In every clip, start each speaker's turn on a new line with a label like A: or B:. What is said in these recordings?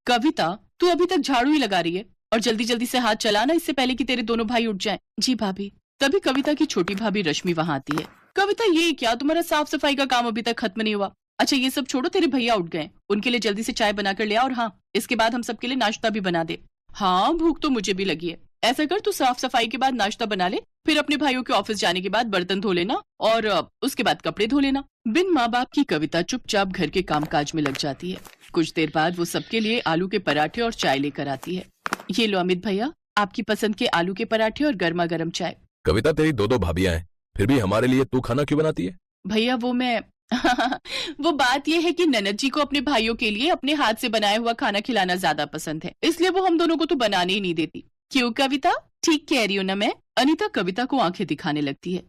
A: कविता, तू अभी तक झाड़ू ही लगा रही है और जल्दी जल्दी से हाथ चलाना इससे पहले कि तेरे दोनों भाई उठ जाएं। जी भाभी। तभी कविता की छोटी भाभी रश्मि वहां आती है। कविता, ये क्या तुम्हारा साफ सफाई का काम अभी तक खत्म नहीं हुआ? अच्छा ये सब छोड़ो, तेरे भैया उठ गए, उनके लिए जल्दी से चाय बनाकर ले आ, और हाँ इसके बाद हम सबके लिए नाश्ता भी बना दे। हाँ भूख तो मुझे भी लगी है। ऐसा कर, तू साफ सफाई के बाद नाश्ता बना ले, फिर अपने भाइयों के ऑफिस जाने के बाद बर्तन धो लेना और उसके बाद कपड़े धो लेना। बिन माँ बाप की कविता चुपचाप घर के कामकाज में लग जाती है। कुछ देर बाद वो सबके लिए आलू के पराठे और चाय लेकर आती है। ये लो अमित भैया, आपकी पसंद के आलू के पराठे और गर्मा गर्म चाय।
B: कविता, तेरी दो भाभियां हैं, फिर भी हमारे लिए तू खाना क्यों बनाती है?
A: भैया वो मैं वो बात ये है कि ननद जी को अपने भाइयों के लिए अपने हाथ से बनाया हुआ खाना खिलाना ज्यादा पसंद है, इसलिए वो हम दोनों को तो बनाने ही नहीं देती। क्यों कविता, ठीक कह रही हूँ ना मैं? अनीता कविता को आंखें दिखाने लगती है।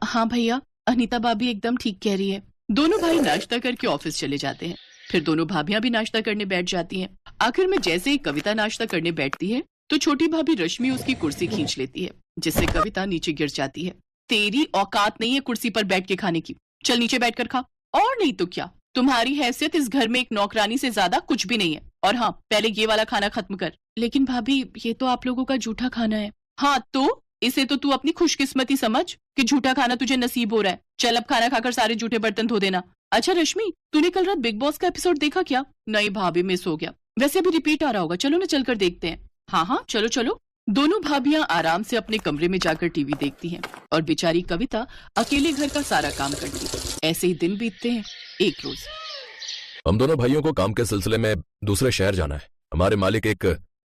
A: हाँ भैया, अनीता भाभी एकदम ठीक कह रही है। दोनों भाई नाश्ता करके ऑफिस चले जाते हैं। फिर दोनों भाभियां भी नाश्ता करने बैठ जाती हैं। आखिर में जैसे ही कविता नाश्ता करने बैठती है तो छोटी भाभी रश्मि उसकी कुर्सी खींच लेती है, जिससे कविता नीचे गिर जाती है। तेरी औकात नहीं है कुर्सी पर बैठ के खाने की, चल नीचे बैठकर खा। और नहीं तो क्या, तुम्हारी हैसियत इस घर में एक नौकरानी से ज्यादा कुछ भी नहीं है। और हाँ, पहले ये वाला खाना खत्म कर। लेकिन भाभी, ये तो आप लोगों का झूठा खाना है। हाँ तो इसे तो तू अपनी खुशकिस्मती समझ कि झूठा खाना तुझे नसीब हो रहा है। चल अब खाना खाकर सारे झूठे बर्तन धो देना। अच्छा रश्मि, तूने कल रात बिग बॉस का एपिसोड देखा क्या? नहीं भाभी, मिस हो गया। वैसे अभी रिपीट आ रहा होगा, चलो ना चलकर देखते हैं। हाँ चलो चलो। दोनों भाभियां आराम से अपने कमरे में जाकर टीवी देखती हैं और बेचारी कविता अकेले घर का सारा काम करती है। ऐसे ही दिन बीतते हैं। एक रोज
B: हम दोनों भाइयों को काम के सिलसिले में दूसरे शहर जाना है। हमारे मालिक एक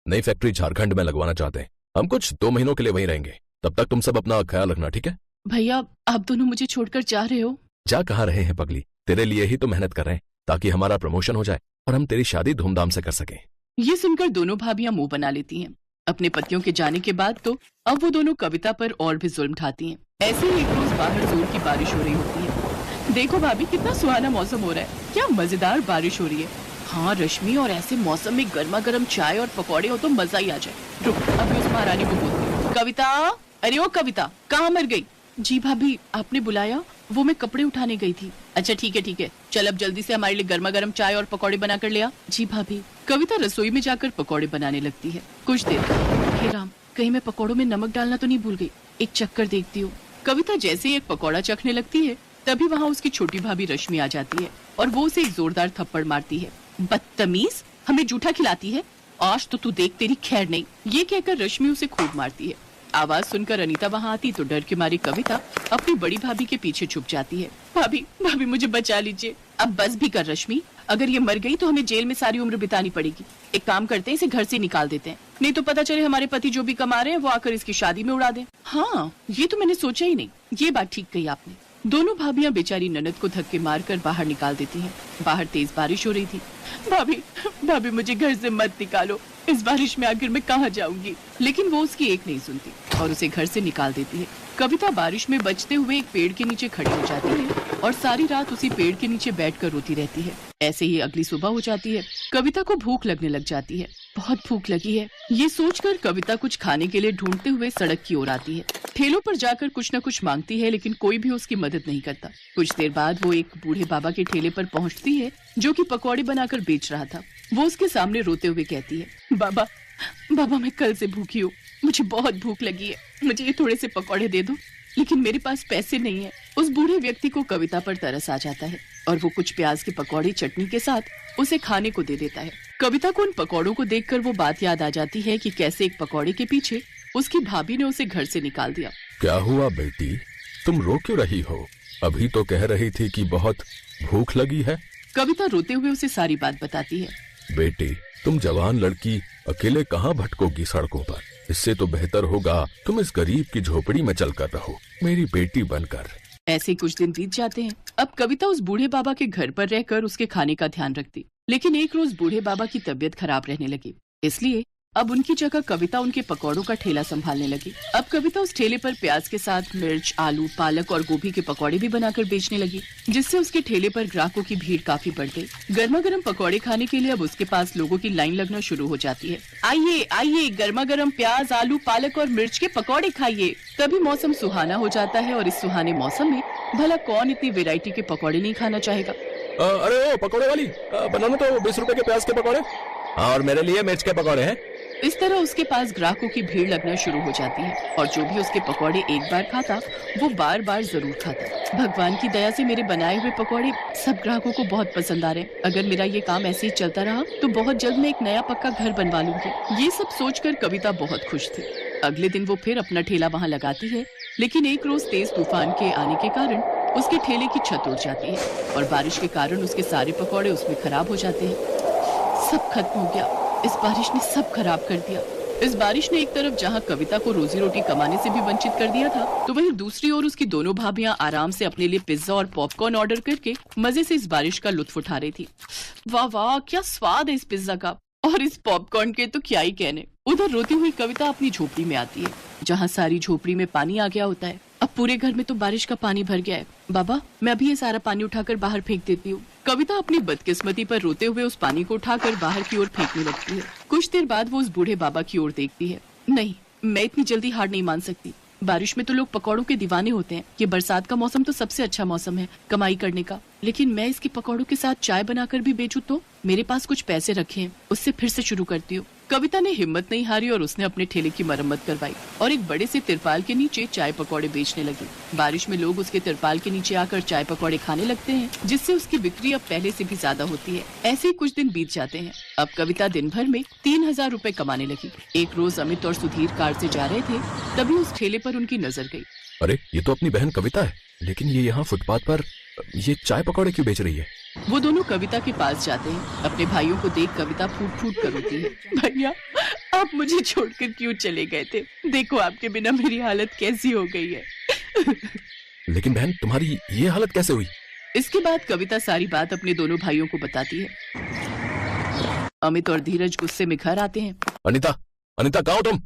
B: नई फैक्ट्री झारखंड में लगवाना चाहते हैं। हम कुछ 2 महीनों के लिए वहीं रहेंगे। तब तक तुम सब अपना ख्याल रखना, ठीक है?
A: भैया, आप दोनों मुझे छोड़कर जा रहे हो?
B: जा कहाँ रहे हैं पगली, तेरे लिए ही तो मेहनत कर रहे हैं ताकि हमारा प्रमोशन हो जाए और हम तेरी शादी धूमधाम से कर सकें।
A: ये सुनकर दोनों भाभियां मुंह बना लेती हैं। अपने पतियों के जाने के बाद तो अब वो दोनों कविता पर और भी जुल्म ढाती हैं। ऐसे ही एक रोज बाहर जोर की बारिश हो रही होती है। देखो भाभी, कितना सुहाना मौसम हो रहा है, क्या मजेदार बारिश हो रही है। हाँ रश्मि, और ऐसे मौसम में गर्मा गर्म चाय और पकौड़े हो तो मजा ही आ जाए। रुक, अभी उस महारानी को बोलती हूँ। कविता, अरे ओ कविता, कहाँ मर गई? जी भाभी, आपने बुलाया? वो मैं कपड़े उठाने गई थी। अच्छा ठीक है, चल अब जल्दी से हमारे लिए गर्मा गर्म चाय और पकौड़े बनाकर ले आ। जी भाभी। कविता रसोई में जाकर पकौड़े बनाने लगती है। कुछ देर, हे राम, कहीं मैं पकौड़ों में नमक डालना तो नहीं भूल गई। एक चक्कर देखती हूँ। कविता जैसे ही एक पकौड़ा चखने लगती है तभी वहाँ उसकी छोटी भाभी रश्मि आ जाती है और वो उसे एक जोरदार थप्पड़ मारती है। बदतमीज, हमें जूठा खिलाती है, आज तो तू देख तेरी खैर नहीं। ये कहकर रश्मि उसे खूब मारती है। आवाज सुनकर अनीता वहाँ आती तो डर के मारी कविता अपनी बड़ी भाभी के पीछे छुप जाती है। भाभी मुझे बचा लीजिए। अब बस भी कर रश्मि, अगर ये मर गई तो हमें जेल में सारी उम्र बितानी पड़ेगी। एक काम करते हैं, इसे घर से निकाल देते हैं, नहीं तो पता चले हमारे पति जो भी कमा रहे हैं वो आकर इसकी शादी में उड़ा दें। हाँ, ये तो मैंने सोचा ही नहीं। ये बात ठीक कही आपने। दोनों भाभियां बेचारी ननद को धक्के मारकर बाहर निकाल देती हैं। बाहर तेज बारिश हो रही थी। भाभी मुझे घर से मत निकालो, इस बारिश में आखिर मैं कहाँ जाऊंगी? लेकिन वो उसकी एक नहीं सुनती और उसे घर से निकाल देती है। कविता बारिश में बचते हुए एक पेड़ के नीचे खड़ी हो जाती है और सारी रात उसी पेड़ के नीचे बैठकर रोती रहती है। ऐसे ही अगली सुबह हो जाती है। कविता को भूख लगने लग जाती है। बहुत भूख लगी है, ये सोचकर कविता कुछ खाने के लिए ढूंढते हुए सड़क की ओर आती है। ठेलों पर जाकर कुछ न कुछ मांगती है, लेकिन कोई भी उसकी मदद नहीं करता। कुछ देर बाद वो एक बूढ़े बाबा के ठेले पर पहुंचती है जो कि पकौड़े बनाकर बेच रहा था। वो उसके सामने रोते हुए कहती है, बाबा मैं कल से भूखी हूँ, मुझे बहुत भूख लगी है, मुझे ये थोड़े से पकौड़े दे दो। लेकिन मेरे पास पैसे नहीं है। उस बूढ़े व्यक्ति को कविता पर तरस आ जाता है और वो कुछ प्याज के पकौड़े चटनी के साथ उसे खाने को दे देता है। कविता को उन पकौड़ों को देखकर वो बात याद आ जाती है कि कैसे एक पकौड़े के पीछे उसकी भाभी ने उसे घर से निकाल दिया।
B: क्या हुआ बेटी, तुम रो क्यों रही हो? अभी तो कह रही थी कि बहुत भूख लगी है।
A: कविता रोते हुए उसे सारी बात बताती है।
B: बेटी, तुम जवान लड़की अकेले कहाँ भटकोगी सड़कों पर? इससे तो बेहतर होगा तुम इस गरीब की झोपड़ी में चलकर रहो, मेरी बेटी बनकर।
A: ऐसे कुछ दिन बीत जाते हैं। अब कविता उस बूढ़े बाबा के घर पर रहकर उसके खाने का ध्यान रखती, लेकिन एक रोज बूढ़े बाबा की तबीयत खराब रहने लगी, इसलिए अब उनकी जगह कविता उनके पकौड़ों का ठेला संभालने लगी। अब कविता उस ठेले पर प्याज के साथ मिर्च, आलू, पालक और गोभी के पकौड़े भी बनाकर बेचने लगी, जिससे उसके ठेले पर ग्राहकों की भीड़ काफी बढ़ गई। गर्मा गर्म पकौड़े खाने के लिए अब उसके पास लोगों की लाइन लगना शुरू हो जाती है। आइए गर्मा गर्म प्याज, आलू, पालक और मिर्च के पकौड़े खाइए। तभी मौसम सुहाना हो जाता है और इस सुहाने मौसम में भला कौन इतनी वेराइटी के पकौड़े नहीं खाना चाहेगा।
B: अरे ओ पकौड़े वाली, बनाना तो 20 रुपए के प्याज के पकौड़े। हाँ, और मेरे लिए मिर्च के पकौड़े हैं।
A: इस तरह उसके पास ग्राहकों की भीड़ लगना शुरू हो जाती है और जो भी उसके पकौड़े एक बार खाता वो बार बार जरूर खाता। भगवान की दया से मेरे बनाए हुए पकौड़े सब ग्राहकों को बहुत पसंद आ रहे हैं। अगर मेरा ये काम ऐसे ही चलता रहा तो बहुत जल्द मैं एक नया पक्का घर बनवा लूंगी। ये सब सोचकर कविता बहुत खुश थी। अगले दिन वो फिर अपना ठेला वहाँ लगाती है, लेकिन एक रोज तेज तूफान के आने के कारण उसके ठेले की छत उड़ जाती है और बारिश के कारण उसके सारे पकौड़े उसमें खराब हो जाते हैं। सब खत्म हो गया। इस बारिश ने सब खराब कर दिया। इस बारिश ने एक तरफ जहां कविता को रोजी रोटी कमाने से भी वंचित कर दिया था, तो वहीं दूसरी ओर उसकी दोनों भाभियां आराम से अपने लिए पिज्जा और पॉपकॉर्न ऑर्डर करके मजे से इस बारिश का लुत्फ उठा रही थी। वाह वाह, क्या स्वाद है इस पिज्जा का, और इस पॉपकॉर्न के तो क्या ही कहने। उधर रोती हुई कविता अपनी झोपड़ी में आती है, जहाँ सारी झोपड़ी में पानी आ गया होता है। अब पूरे घर में तो बारिश का पानी भर गया है। बाबा, मैं अभी ये सारा पानी उठाकर बाहर फेंक देती हूँ। कविता अपनी बदकिस्मती पर रोते हुए उस पानी को उठाकर बाहर की ओर फेंकने लगती है। कुछ देर बाद वो उस बूढ़े बाबा की ओर देखती है। नहीं, मैं इतनी जल्दी हार नहीं मान सकती। बारिश में तो लोग पकौड़ों के दीवाने होते हैं। ये बरसात का मौसम तो सबसे अच्छा मौसम है कमाई करने का, लेकिन मैं इसके पकौड़ों के साथ चाय बनाकर भी बेचूं तो मेरे पास कुछ पैसे रखे हैं, उससे फिर से शुरू करती हूँ। कविता ने हिम्मत नहीं हारी और उसने अपने ठेले की मरम्मत करवाई और एक बड़े से तिरपाल के नीचे चाय पकौड़े बेचने लगी। बारिश में लोग उसके तिरपाल के नीचे आकर चाय पकौड़े खाने लगते हैं, जिससे उसकी बिक्री अब पहले से भी ज्यादा होती है। ऐसे ही कुछ दिन बीत जाते हैं। अब कविता दिन भर में 3000 रुपए कमाने लगी। एक रोज अमित और सुधीर कार से जा रहे थे, तभी उस ठेले पर उनकी नजर गई।
B: अरे, ये तो अपनी बहन कविता है, लेकिन ये यहाँ फुटपाथ पर ये चाय पकौड़े क्यों बेच रही है?
A: वो दोनों कविता के पास जाते हैं। अपने भाइयों को देख कविता फूट फूट कर रोती है। भैया, आप मुझे छोड़कर क्यों चले गए थे? देखो आपके बिना मेरी हालत कैसी हो गई है।
B: लेकिन बहन, तुम्हारी ये हालत कैसे हुई?
A: इसके बाद कविता सारी बात अपने दोनों भाइयों को बताती है। अमित और धीरज गुस्से में घर आते हैं।
B: अनीता, अनीता, कहाँ हो तुम?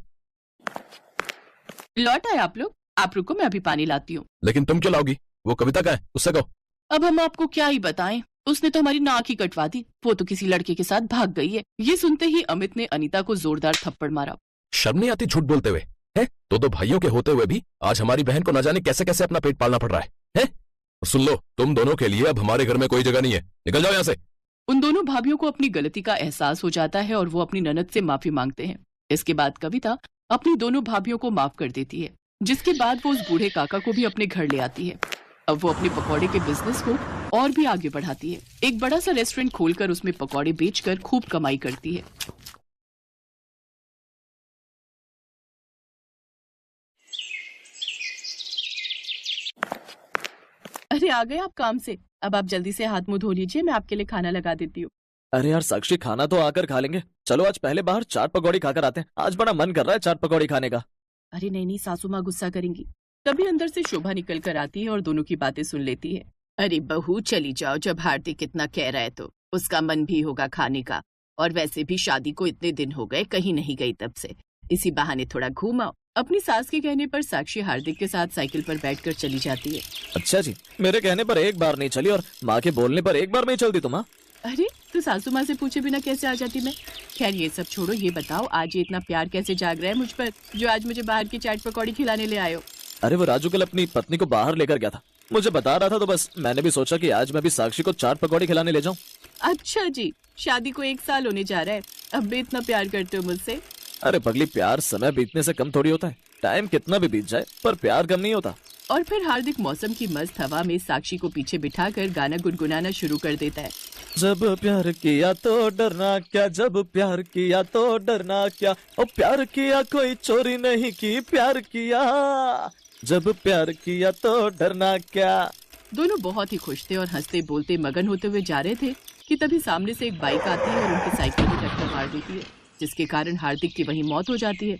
A: लौट आए आप लोग? आप रुको, मैं अभी पानी लाती हूँ।
B: लेकिन तुम क्यों लाओगी? वो कविता कहाँ है? उससे कहो।
A: अब हम आपको क्या ही बताएं, उसने तो हमारी नाक ही कटवा दी। वो तो किसी लड़के के साथ भाग गई है। ये सुनते ही अमित ने अनीता को जोरदार थप्पड़ मारा।
B: शर्म नहीं आती झूठ बोलते हुए? हैं? तो भाइयों के होते हुए भी आज हमारी बहन को न जाने कैसे कैसे अपना पेट पालना पड़ रहा है, हैं? सुन लो, तुम दोनों के लिए अब हमारे घर में कोई जगह नहीं है। निकल जाओ यहाँ से।
A: उन दोनों भाभियों को अपनी गलती का एहसास हो जाता है और वो अपनी ननद से माफी मांगते हैं। इसके बाद कविता अपनी दोनों भाभियों को माफ कर देती है, जिसके बाद वो उस बूढ़े काका को भी अपने घर ले आती है। अब वो अपने पकौड़े के बिजनेस को और भी आगे बढ़ाती है। एक बड़ा सा रेस्टोरेंट खोलकर उसमें पकौड़े बेचकर खूब कमाई करती है। अरे, आ गए आप काम से? अब आप जल्दी से हाथ मुंह धो लीजिए, मैं आपके लिए खाना लगा देती हूँ।
C: अरे यार साक्षी, खाना तो आकर खा लेंगे। चलो आज पहले बाहर चाट पकौड़ी खाकर आते हैं। आज बड़ा मन कर रहा है चाट पकौड़ी खाने का।
A: अरे नहीं नहीं, सासू माँ गुस्सा करेंगी। तभी अंदर से शोभा निकल कर आती है और दोनों की बातें सुन लेती है। अरे बहू, चली जाओ, जब हार्दिक इतना कह रहा है तो उसका मन भी होगा खाने का। और वैसे भी शादी को इतने दिन हो गए, कहीं नहीं गई तब से, इसी बहाने थोड़ा घूम आओ। अपनी सास के कहने पर साक्षी हार्दिक के साथ साइकिल पर बैठकर चली जाती है।
C: अच्छा जी, मेरे कहने पर एक बार नहीं चली और माँ के बोलने पर एक बार नहीं चलती तुम?
A: अरे, तो सासू माँ से पूछे बिना कैसे आ जाती मैं? खैर ये सब छोड़ो, ये बताओ आज ये इतना प्यार कैसे जाग रहा है मुझ पर, जो आज मुझे बाहर की चाट पकौड़ी खिलाने ले आए हो?
C: अरे वो राजू कल अपनी पत्नी को बाहर लेकर गया था, मुझे बता रहा था, तो बस मैंने भी सोचा कि आज मैं भी साक्षी को चाट पकौड़ी खिलाने ले जाऊं।
A: अच्छा जी, शादी को 1 साल होने जा रहा है, अब भी इतना प्यार करते हो मुझसे?
C: अरे पगली, प्यार समय बीतने से कम थोड़ी होता है। टाइम कितना भी बीत जाए पर प्यार कम नहीं होता।
A: और फिर हार्दिक मौसम की मस्त हवा में साक्षी को पीछे बिठाकर गाना गुनगुनाना शुरू कर देता है।
C: जब प्यार किया तो डरना क्या, जब प्यार किया तो डरना क्या, ओ प्यार किया कोई चोरी नहीं की, प्यार किया जब प्यार किया तो डरना क्या।
A: दोनों बहुत ही खुश थे और हंसते बोलते मगन होते हुए जा रहे थे कि तभी सामने से एक बाइक आती है और उनकी साइकिल को टक्कर मार देती है, जिसके कारण हार्दिक की वहीं मौत हो जाती है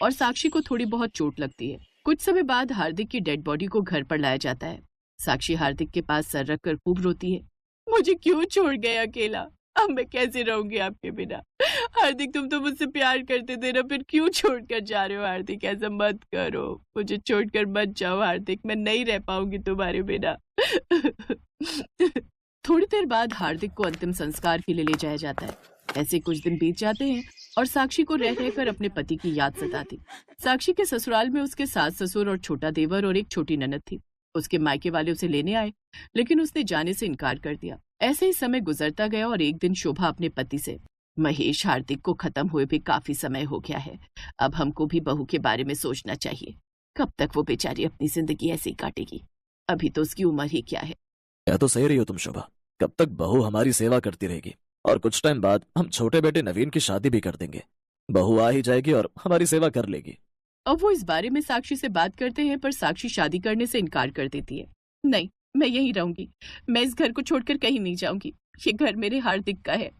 A: और साक्षी को थोड़ी बहुत चोट लगती है। कुछ समय बाद हार्दिक की डेड बॉडी को घर पर लाया जाता है। साक्षी हार्दिक के पास सर रख कर खूब रोती है। मुझे क्यों छोड़ गए अकेला? अब मैं कैसे रहूंगी आपके बिना? हार्दिक, तुम तो मुझसे प्यार करते थे ना, फिर क्यों छोड़कर जा रहे हो? हार्दिक, ऐसा मत करो, मुझे छोड़कर मत जाओ हार्दिक, मैं नहीं रह पाऊंगी तुम्हारे बिना। थोड़ी देर बाद हार्दिक को अंतिम संस्कार के लिए ले जाया जाता है। ऐसे कुछ दिन बीत जाते हैं और साक्षी को रह रहकर अपने पति की याद सताती। साक्षी के ससुराल में उसके सास ससुर और छोटा देवर और एक छोटी ननद थी। उसके मायके वाले उसे लेने आए, लेकिन उसने जाने से इनकार कर दिया। ऐसे ही समय गुजरता गया और एक दिन शोभा अपने पति से, महेश, हार्दिक को खत्म हुए भी काफी समय हो गया है। अब हमको भी बहू के बारे में सोचना चाहिए। कब तक वो बेचारी अपनी जिंदगी ऐसे ही काटेगी? अभी तो उसकी उम्र ही क्या है।
C: कह तो सही रही हो तुम शोभा, कब तक बहू हमारी सेवा करती रहेगी, और कुछ टाइम बाद हम छोटे बेटे नवीन की शादी भी कर देंगे। बहू आ ही जाएगी और हमारी सेवा कर लेगी।
A: अब वो इस बारे में साक्षी से बात करते हैं, पर साक्षी शादी करने से इनकार कर देती है। नहीं, मैं यहीं रहूंगी, मैं इस घर को छोड़कर कहीं नहीं जाऊंगी, ये घर मेरे हार्दिक का है।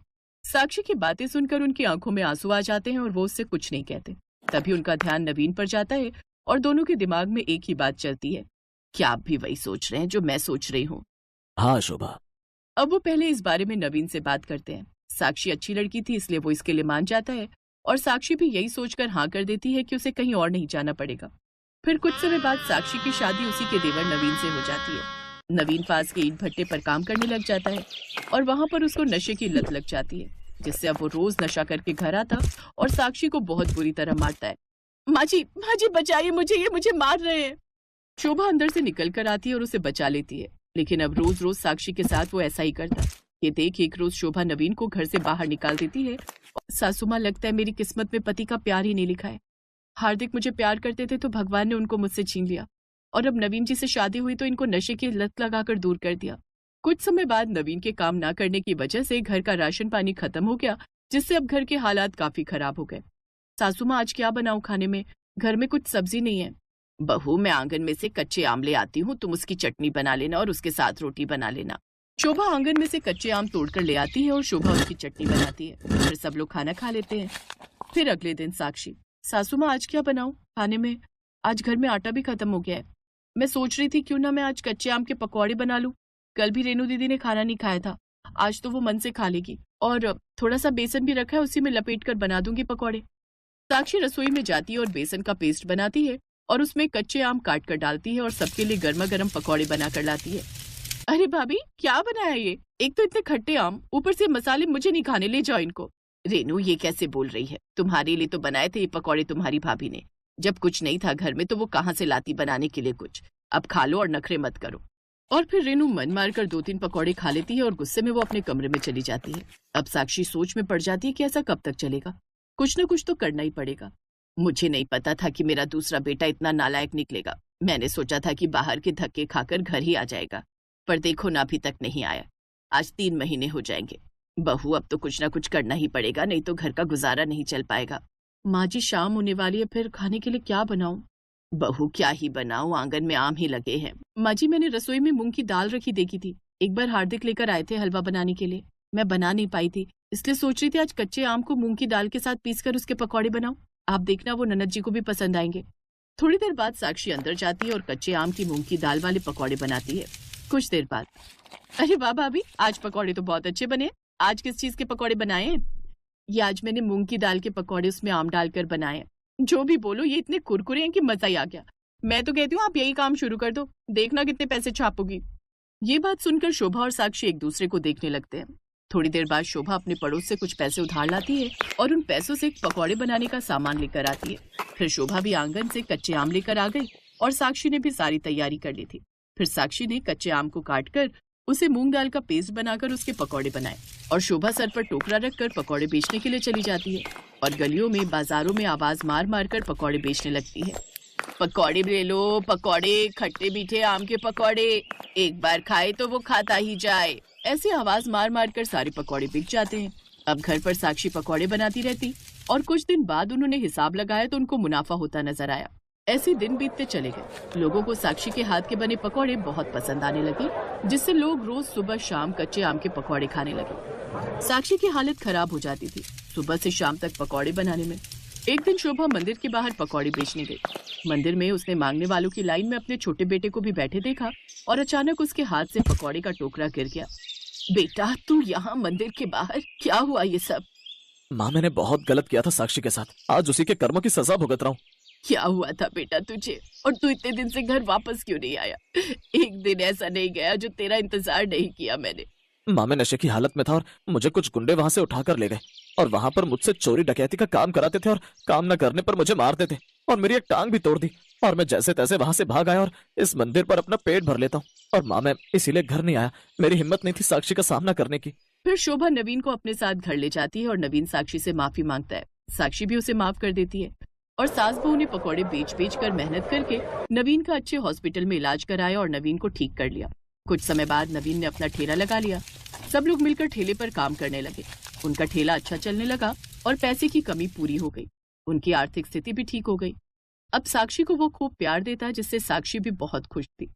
A: साक्षी की बातें सुनकर उनकी आंखों में आंसू आ जाते हैं और वो उससे कुछ नहीं कहते। तभी उनका ध्यान नवीन पर जाता है और दोनों के दिमाग में एक ही बात चलती है, क्या आप भी वही सोच रहे हैं जो मैं सोच रही हूँ?
C: हाँ शोभा।
A: अब वो पहले इस बारे में नवीन से बात करते हैं। साक्षी अच्छी लड़की थी, इसलिए वो इसके लिए मान जाता है, और साक्षी भी यही सोचकर हाँ कर देती है कि उसे कहीं और नहीं जाना पड़ेगा। फिर कुछ समय बाद साक्षी की शादी उसी के देवर नवीन से हो जाती है। नवीन पास के ईंट भट्टे पर काम करने लग जाता है और वहां पर उसको नशे की लत लग जाती है, जिससे अब वो रोज नशा करके घर आता और साक्षी को बहुत बुरी तरह मारता है। माँ जी बचाइए मुझे, ये मुझे मार रहे हैं। शोभा अंदर से निकल कर आती है और उसे बचा लेती है, लेकिन अब रोज रोज साक्षी के साथ वो ऐसा ही करता है। ये देख एक रोज शोभा नवीन को घर से बाहर निकाल देती है। सासू माँ, लगता है मेरी किस्मत में पति का प्यार ही नहीं लिखा है। हार्दिक मुझे प्यार करते थे तो भगवान ने उनको मुझसे छीन लिया, और अब नवीन जी से शादी हुई तो इनको नशे की लत लगाकर दूर कर दिया। कुछ समय बाद नवीन के काम ना करने की वजह से घर का राशन पानी खत्म हो गया, जिससे अब घर के हालात काफी खराब हो गए। सासू माँ, आज क्या बनाऊं खाने में? घर में कुछ सब्जी नहीं है। बहू, मैं आंगन में से कच्चे आम ले आती हूँ, तुम उसकी चटनी बना लेना और उसके साथ रोटी बना लेना। शोभा आंगन में से कच्चे आम तोड़कर ले आती है और शोभा उसकी चटनी बनाती है। फिर सब लोग खाना खा लेते हैं। फिर अगले दिन साक्षी, सासू माँ, आज क्या बनाऊं खाने में? आज घर में आटा भी खत्म हो गया है। मैं सोच रही थी क्यों ना मैं आज कच्चे आम के पकौड़े बना लूं। कल भी रेनू दीदी ने खाना नहीं खाया था, आज तो वो मन से खा लेगी, और थोड़ा सा बेसन भी रखा है, उसी में लपेट कर बना दूंगी पकौड़े। साक्षी रसोई में जाती है और बेसन का पेस्ट बनाती है और उसमें कच्चे आम काट कर डालती है और सबके लिए गर्मा गर्म पकौड़े बना कर लाती है। अरे भाभी, क्या बनाया ये? एक तो इतने खट्टे आम, ऊपर से मसाले, मुझे नहीं खाने, ले जाओ इनको। रेनू, ये कैसे बोल रही है? तुम्हारे लिए तो बनाए थे ये पकौड़े तुम्हारी भाभी ने। जब कुछ नहीं था घर में तो वो कहाँ से लाती बनाने के लिए कुछ। अब खा लो और नखरे मत करो। और फिर रेनू मन मारकर 2-3 पकौड़े खा लेती है और गुस्से में वो अपने कमरे में चली जाती है। अब साक्षी सोच में पड़ जाती है कि ऐसा कब तक चलेगा, कुछ न कुछ तो करना ही पड़ेगा। मुझे नहीं पता था कि मेरा दूसरा बेटा इतना नालायक निकलेगा। मैंने सोचा था कि बाहर के धक्के खाकर घर ही आ जाएगा, पर देखो ना, अभी तक नहीं आया। आज 3 महीने हो जाएंगे। बहू, अब तो कुछ ना कुछ करना ही पड़ेगा, नहीं तो घर का गुजारा नहीं चल पाएगा। माँ जी, शाम होने वाली है, फिर खाने के लिए क्या बनाऊं? बहू, क्या ही बनाऊं, आंगन में आम ही लगे हैं। माँ जी, मैंने रसोई में मूंग की दाल रखी देखी थी। एक बार हार्दिक लेकर आए थे हलवा बनाने के लिए, मैं बना नहीं पाई थी, इसलिए सोच रही थी आज कच्चे आम को मूंग की दाल के साथ पीसकर उसके पकौड़े बनाऊं। आप देखना, वो ननद जी को भी पसंद आएंगे। थोड़ी देर बाद साक्षी अंदर जाती है और कच्चे आम की मूंग की दाल वाले पकौड़े बनाती है। कुछ देर बाद, अरे वाह भाभी, आज पकौड़े तो बहुत अच्छे बने। आज किस चीज के पकौड़े बनाए हैं? ये आज मैंने मूंग की दाल के पकौड़े उसमें आम डालकर बनाए हैं। जो भी बोलो, ये इतने कुरकुरे हैं कि मजा ही आ गया। मैं तो कहती हूँ आप यही काम शुरू कर दो, देखना कितने पैसे छापोगी। ये बात सुनकर शोभा और साक्षी एक दूसरे को देखने लगते हैं। थोड़ी देर बाद शोभा अपने पड़ोस से कुछ पैसे उधार लाती है और उन पैसों से पकौड़े बनाने का सामान लेकर आती है। फिर शोभा भी आंगन से कच्चे आम लेकर आ गई और साक्षी ने भी सारी तैयारी कर ली थी। फिर साक्षी ने कच्चे आम को काटकर उसे मूंग दाल का पेस्ट बनाकर उसके पकौड़े बनाए और शोभा सर पर टोकरा रखकर पकौड़े बेचने के लिए चली जाती है और गलियों में, बाजारों में आवाज मार मार कर पकौड़े बेचने लगती है। पकौड़े ले लो, पकौड़े, खट्टे मीठे आम के पकौड़े, एक बार खाए तो वो खाता ही जाए। ऐसी आवाज मार मार कर सारे पकौड़े बिक जाते हैं। अब घर पर साक्षी पकौड़े बनाती रहती और कुछ दिन बाद उन्होंने हिसाब लगाया तो उनको मुनाफा होता नजर आया। ऐसे दिन बीतते चले गए। लोगों को साक्षी के हाथ के बने पकौड़े बहुत पसंद आने लगे, जिससे लोग रोज सुबह शाम कच्चे आम के पकौड़े खाने लगे। साक्षी की हालत खराब हो जाती थी सुबह से शाम तक पकौड़े बनाने में। एक दिन शोभा मंदिर के बाहर पकौड़े बेचने गई। मंदिर में उसने मांगने वालों की लाइन में अपने छोटे बेटे को भी बैठे देखा और अचानक उसके हाथ से पकौड़े का टोकरा गिर गया। बेटा, तू यहाँ मंदिर के बाहर, क्या हुआ ये सब?
C: माँ, मैंने बहुत गलत किया था साक्षी के साथ, आज उसी के कर्मों की सजा भुगत रहा हूँ।
A: क्या हुआ था बेटा तुझे, और तू इतने दिन से घर वापस क्यों नहीं आया? एक दिन ऐसा नहीं गया जो तेरा इंतजार नहीं किया मैंने।
C: माँ, मैं नशे की हालत में था और मुझे कुछ गुंडे वहां से उठाकर ले गए और वहां पर मुझसे चोरी डकैती का काम कराते थे और काम न करने पर मुझे मारते थे और मेरी एक टांग भी तोड़ दी और मैं जैसे तैसे वहां से भाग आया और इस मंदिर पर अपना पेट भर लेता हूँ। और माँ, मैं इसीलिए घर नहीं आया, मेरी हिम्मत नहीं थी साक्षी का सामना करने की।
A: फिर शोभा नवीन को अपने साथ घर ले जाती है और नवीन साक्षी से माफी मांगता है। साक्षी भी उसे माफ कर देती है और सास बहू ने पकौड़े बेच बेच कर मेहनत करके नवीन का अच्छे हॉस्पिटल में इलाज कराया और नवीन को ठीक कर लिया। कुछ समय बाद नवीन ने अपना ठेला लगा लिया। सब लोग मिलकर ठेले पर काम करने लगे। उनका ठेला अच्छा चलने लगा और पैसे की कमी पूरी हो गई। उनकी आर्थिक स्थिति भी ठीक हो गई। अब साक्षी को वो खूब प्यार देता, जिससे साक्षी भी बहुत खुश थी।